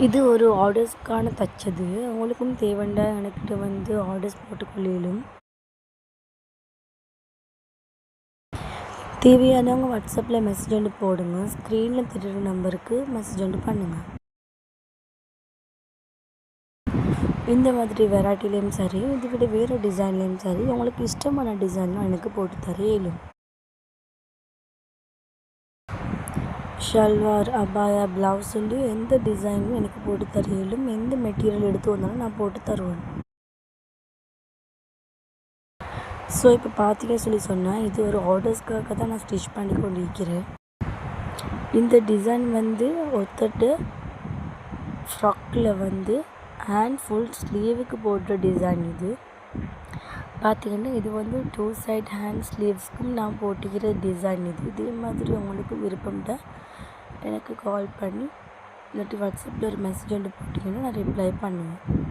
இது ஒரு ஆர்டர்ஸ்க்கான தச்சது. உங்களுக்கும் தேவைண்டா எனக்கிட்ட வந்து ஆர்டர்ஸ் போட்டுக்கொள்ளிலும். தேவையானவங்க வாட்ஸ்அப்பில் மெசேஜ் ஒன்று போடுங்க. ஸ்க்ரீனில் தெரியுற நம்பருக்கு மெசேஜ் ஒன்று பண்ணுங்கள். இந்த மாதிரி வெரைட்டிலையும் சரி, இதை விட வேறு டிசைன்லேயும் சரி, உங்களுக்கு இஷ்டமான டிசைன்லாம் எனக்கு போட்டு தர இயலும். ஷல்வார், அபாயா, ப்ளவுஸுண்டு எந்த டிசைனும் எனக்கு போட்டு தர இயலும். எந்த மெட்டீரியல் எடுத்து வந்தாலும் நான் போட்டு தருவேன். ஸோ இப்போ பார்த்தீங்க சொன்னால் இது ஒரு ஆர்டர்ஸ்க்காக தான் நான் ஸ்டிச் பண்ணி கொண்டிருக்கிறேன். இந்த டிசைன் வந்து ஒருத்தட்டு ஃப்ராக்கில் வந்து ஹேண்ட் ஃபுல் ஸ்லீவுக்கு போடுற டிசைன். இது பார்த்திங்கன்னா இது வந்து 2 சைட் ஹேண்ட் ஸ்லீவ்ஸ்க்கும் நான் போட்டுக்கிற டிசைன். இதே மாதிரி உங்களுக்கு விருப்பம்டா எனக்கு கால் பண்ணி இல்லாட்டி வாட்ஸ்அப்பில் ஒரு மெசேஜ் ஒன்று போட்டிங்கன்னா நான் ரிப்ளை பண்ணுவேன்.